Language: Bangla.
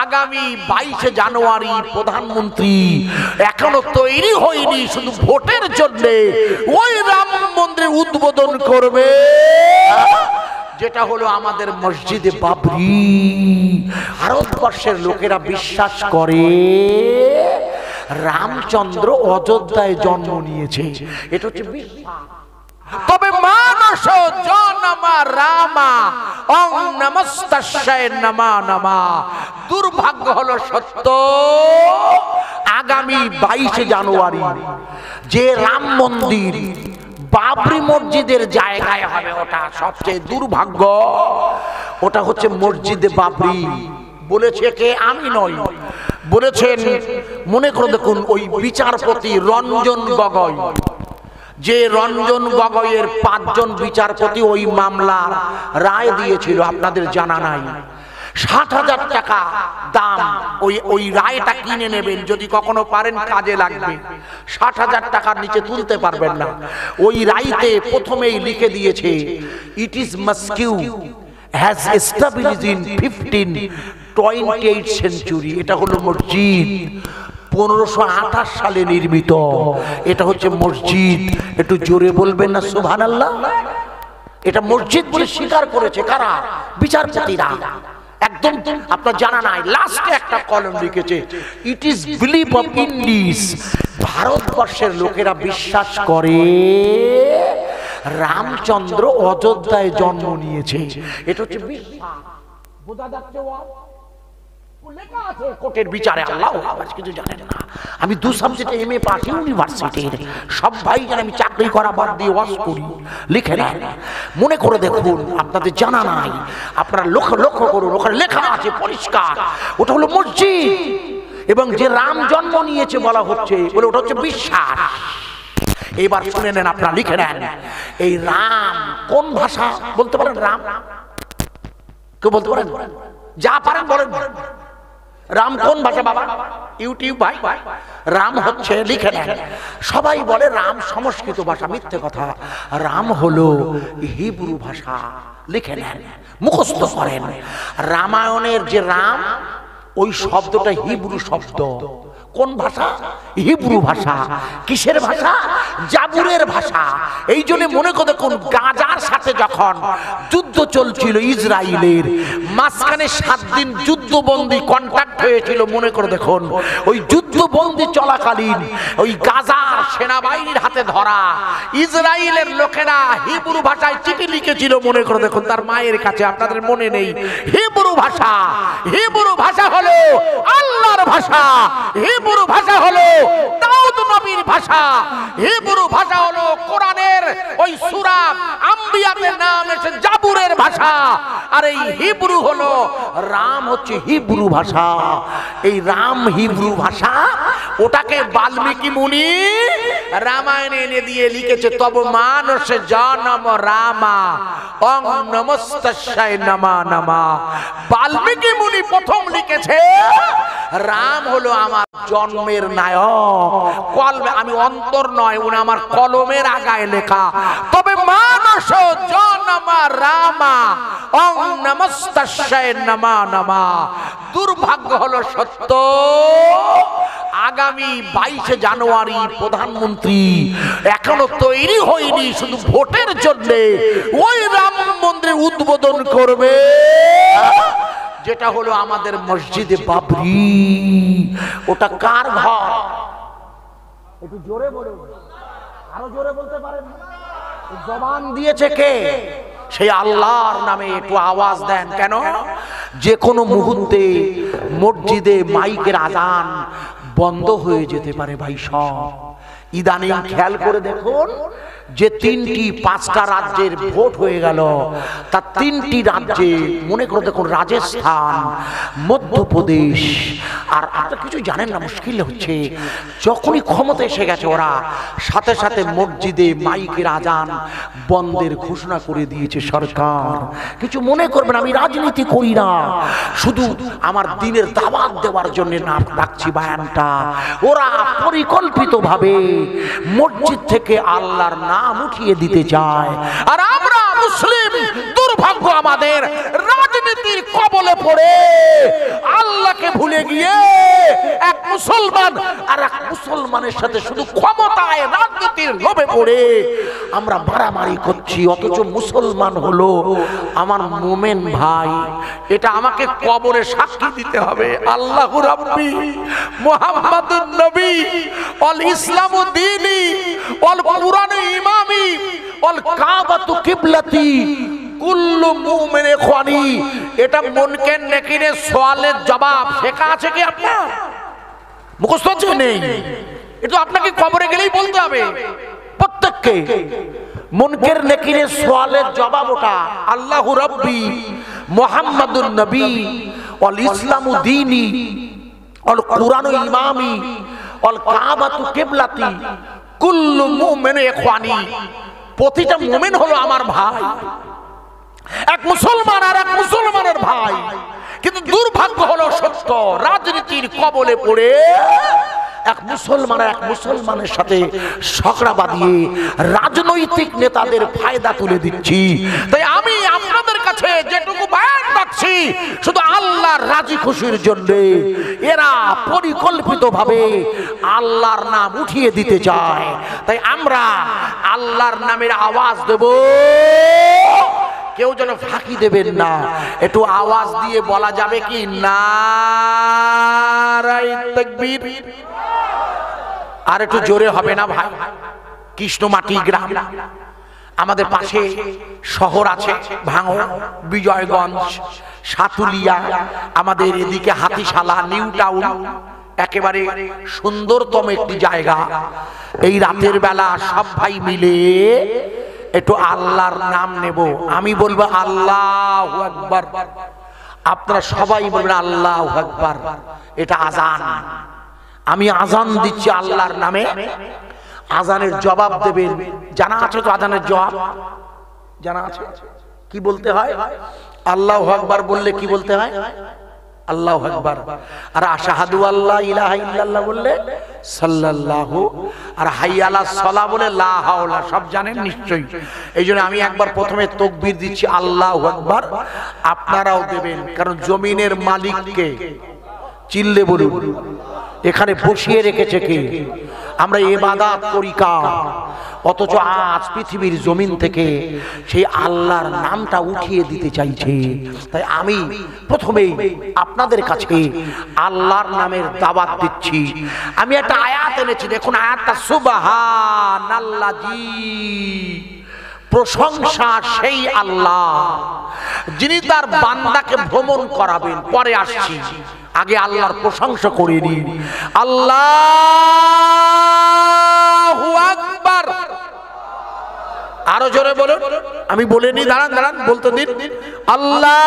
আগামী 22 জানুয়ারি প্রধানমন্ত্রী এখনো তৈরি হয়নি, শুধু ভোটের জন্য ওই রাম মন্দির উদ্বোধন করবে, যেটা হলো আমাদের মসজিদে বাবরি। ভারতবর্ষের লোকেরা বিশ্বাস করে রামচন্দ্র অযোধ্যায় জন্ম নিয়েছে, এটা হচ্ছে বিশ্বাস। তবে মানস জনমা রামা ওং নমস্তাস্যায় নমা নমা। দুর্ভাগ্য হলো সত্য, আগামী 22 জানুয়ারি যে রাম মন্দির বাবরি মসজিদের জায়গায় হবে, ওটা সবচেয়ে দুর্ভাগ্য। ওটা হচ্ছে মসজিদে বাবরি। বলেছে কে? আমি নই, বলেছেন মনে করে দেখুন ওই বিচারপতি রঞ্জন গগৈ। যে রঞ্জন গগৈয়ের 5 জন বিচারপতি ওই মামলার রায় দিয়েছিল, আপনাদের জানা নাই। 60,000 টাকা দাম। ওই রায়টা কিনে নেবেন, যদি কখনো পারেন কাজে লাগবে। 60,000 টাকার নিচে তুলতে পারবেন না। ওই রায়তে প্রথমেই লিখে দিয়েছে, it is mosque has established in 1528 century. এটা হলো মসজিদ 1528 সালে নির্মিত। এটা হচ্ছে মসজিদ। একটু জোরে বলবেন না সুবহানাল্লাহ। এটা মসজিদ বলে স্বীকার করেছে কারা? বিচারপতিরা। একদম আপনার জানা নাই। লাস্টে একটা কলম লিখেছে, it is believe of Indies. ভারতবর্ষের লোকেরা বিশ্বাস করে রামচন্দ্র অযোধ্যায় জন্ম নিয়েছে, এটা হচ্ছে বিশ্বাস। বোঝা যাচ্ছে? লেখা আছে কোর্টের বিচারে। আল্লাহ কিছু জানেন না। আমি 2 সাবজেক্টে MA পাস ইউনিভার্সিটির। সব ভাই জানেন আমি চাকরি করা বাদ দিয়ে ওয়াজ করি। লিখে নেন, মনে করে দেখুন, আপনাদের জানা নাই। আপনারা লক্ষ্য করুন, ওখানে লেখা আছে পরিষ্কার, ওটা হলো মসজিদ। এবং যে রাম জন্ম নিয়েছে বলা হচ্ছে, বলে ওটা হচ্ছে বিশ্বাস। এবার শুনে নেন, আপনারা লিখে নেন, এই রাম কোন ভাষা বলতে পারেন? রাম কেউ বলতে পারেন? যা পারেন বলেন। রাম কোন ভাষা বাবা? ইউটিউব ভাই, রাম হচ্ছে, লিখে নেন, সবাই বলে রাম সংস্কৃত ভাষা। মিথ্যে কথা। রাম হলো হিব্রু ভাষা। লিখে নেন, মুখস্থ করেন। রামায়ণের যে রাম, ওই শব্দটা হিব্রু শব্দ। কোন ভাষা? হিব্রু ভাষা। কিসের ভাষা? জাবুরের ভাষা। এই জন্য মনে করে দেখুন, গাজার সাথে যখন যুদ্ধ চলছিল ইসরায়েলের, মাঝখানে 7 দিন যুদ্ধবন্দী কন্ট্রাক্ট হয়েছিল। মনে করে দেখুন, ওই যুদ্ধবন্দী চলাকালীন ওই গাজার সেনাবাহিনীর হাতে ধরা ইসরায়েলের লোকেরা হিব্রু ভাষায় চিঠি লিখেছিল। মনে করে দেখুন, তার মায়ের কাছে। আপনাদের মনে নেই? হিব্রু ভাষা। হিব্রু ভাষা হলো আল্লাহর ভাষা। হিব্রু ভাষা হলো দাউদ নবীর ভাষা। হিব্রু ভাষা হলো কোরআনের ওই সূরা আম্বিয়াতের নাম এসে জাবুরের ভাষা। আর এই হিব্রু হলো, রাম হচ্ছে হিব্রু ভাষা। এই রাম হিব্রু ভাষা, ওটাকে বাল্মীকি মুনি রামায়ণে এনে দিয়ে লিখেছে, তব মানস জনম রামা ওং নমস্তাস্যায় নমা নমা। বাল্মীকি মুনি প্রথম লিখেছে, রাম হলো আমার জন্মের নায়ক। কলমে, আমি অন্তর নয়, উনি আমার কলমের আগায় লেখা। তবে মানস জনম রামা ওং নমস্তাস্যায় নমা নমা। দুর্ভাগ্য হলো সত্য, আগামী 22 জানুয়ারি প্রধানমন্ত্রী এখনো তৈরি হয়নি, শুধু ভোটের জন্য ওই রাম মন্দির উদ্বোধন করবে, যেটা হলো আমাদের মসজিদে বাবরি। ওটা কার ঘর? একটু জোরে বলুন, আরো জোরে বলতে পারেন? জবান দিয়েছে কে? সেই আল্লাহর নামে একটু আওয়াজ দেন। কেন? যে কোনো মুহূর্তে মসজিদে মাইকের আজান বন্ধ হয়ে যেতে পারে ভাই। সব ইদানিং খেয়াল করে দেখুন, যে 5টা রাজ্যের ভোট হয়ে গেল, তার 3টি রাজ্যে মনে করে দেখুন, রাজস্থান, মধ্যপ্রদেশ, আর আপনারা কিছু জানেন না। মুশকিল হচ্ছে, যখনই ক্ষমতা এসে গেছে, ওরা সাথে সাথে মসজিদে মাইকের আজান বন্ধের ঘোষণা করে দিয়েছে সরকার। কিছু মনে করবেন, আমি রাজনীতি করি না, শুধু আমার দিনের দাওয়াত দেওয়ার জন্য না রাখছি বয়ানটা। ওরা পরিকল্পিতভাবে মসজিদ থেকে আল্লাহর নাম উঠিয়ে দিতে চায়। আর আমরা মুসলিম, দুর্ভাগ্য আমাদের, রাজনীতির কবলে পড়ে আল্লাহকে ভুলে গিয়ে এক মুসলমান আর এক মুসলমানের সাথে শুধু ক্ষমতায় রাজনীতির লোভে পড়ে আমরা মারামারি করছি, অথচ মুসলমান হলো আমার মোমেন ভাই। এটা আমাকে কবরে সাক্ষী দিতে হবে। আল্লাহু রাব্বি মুহাম্মাদুর নবী ওয়াল ইসলামু দীনি ওয়াল কুরআনু ইমামি ওয়াল কাবাতু কিবলাতি কুল্লু মুমিন ইখওয়ানি। এটা মুনকার নাকিরের সওয়ালের জবাব শেখা আছে কি আপনার? মুখস্থ আছে নেই? এটা আপনাকে কবরে গেলেই বলতে হবে প্রত্যেককে। মুনকার নাকিরের সওয়ালের জবাব ওটা। আল্লাহু রাব্বি মুহাম্মাদুর নবী ওয়াল ইসলামু দীনি ওয়াল কুরআনু ইমামি ওয়াল কাবাতু কিবলাতি কুল্লু মুমিন ইখওয়ানি। প্রতিটা মুমিন হলো আমার ভাই। এক মুসলমান আর এক মুসলমানের ভাই। কিন্তু দুর্ভাগ্য হলো সত্য, রাজনীতির কবলে পড়ে এক মুসলমান আর এক মুসলমানের সাথে ঝগড়া বাঁধিয়ে রাজনৈতিক নেতাদের ফায়দা তুলে দিচ্ছি। তাই আমি আপনাদের কাছে যেটুকু বয়ান রাখছি শুধু আল্লাহর রাজি খুশির জন্য। এরা পরিকল্পিতভাবে আল্লাহর নাম উঠিয়ে দিতে চায়। তাই আমরা আল্লাহর নামের আওয়াজ দেব, কেউ যেন ফাঁকি দেবেন না। একটু আওয়াজ দিয়ে বলা যাবে কি নারায়ে তাকবীর? আর একটু জোরে হবে না ভাই? কৃষ্ণমাটি গ্রাম, আমাদের পাশে শহর আছে ভাঙড়, বিজয়গঞ্জ, সাতুলিয়া, আমাদের এদিকে হাতিশালা, নিউ টাউন, একেবারে সুন্দরতম একটি জায়গা। এই রাতের বেলা সব ভাই মিলে একটু আল্লাহর নাম নেব। আমি বলবো আল্লাহু আকবার, আপনারা সবাই বলবেন আল্লাহু আকবার। এটা আজান, আমি আজান দিচ্ছি আল্লাহর নামে। আজানের জবাব দেবেন। জানা আছে তো আজানের জবাব? জানা আছে কি বলতে হয়? আল্লাহু আকবার বললে কি বলতে হয়? আল্লাহু আকবার। আর আশহাদু আল্লা ইলাহা ইল্লাল্লাহ বললে সাল্লাল্লাহু, আর হাইয়া আলাস সালাহ বলে লা হাওলা। সব জানেন নিশ্চয়ই। এইজন্য আমি একবার প্রথমে তাকবীর দিচ্ছি আল্লাহু আকবার, আপনারাও দেবেন। কারণ জমিনের মালিককে চিল্লে বলুন, এখানে বসিয়ে রেখেছে কে? আমরা ইবাদত করি কার? অথচ আজ পৃথিবীর জমিন থেকে সেই আল্লাহর নামটা উঠিয়ে দিতে চাইছে। তাই আমি প্রথমেই আপনাদের কাছে আল্লাহর নামের দাওয়াত দিচ্ছি। আমি একটা আয়াত এনেছি, দেখুন আয়াতটা, সুবহানাল্লাযী, প্রশংসা সেই আল্লাহ যিনি তার বান্দাকে ভ্রমণ করাবেন। পরে আসছি, আগে আল্লাহর প্রশংসা করে নিন। আল্লাহু আকবার। আরো জোরে বলুন। আমি বলে নি, দাঁড়ান দাঁড়ান, বলতে দিন। আল্লাহ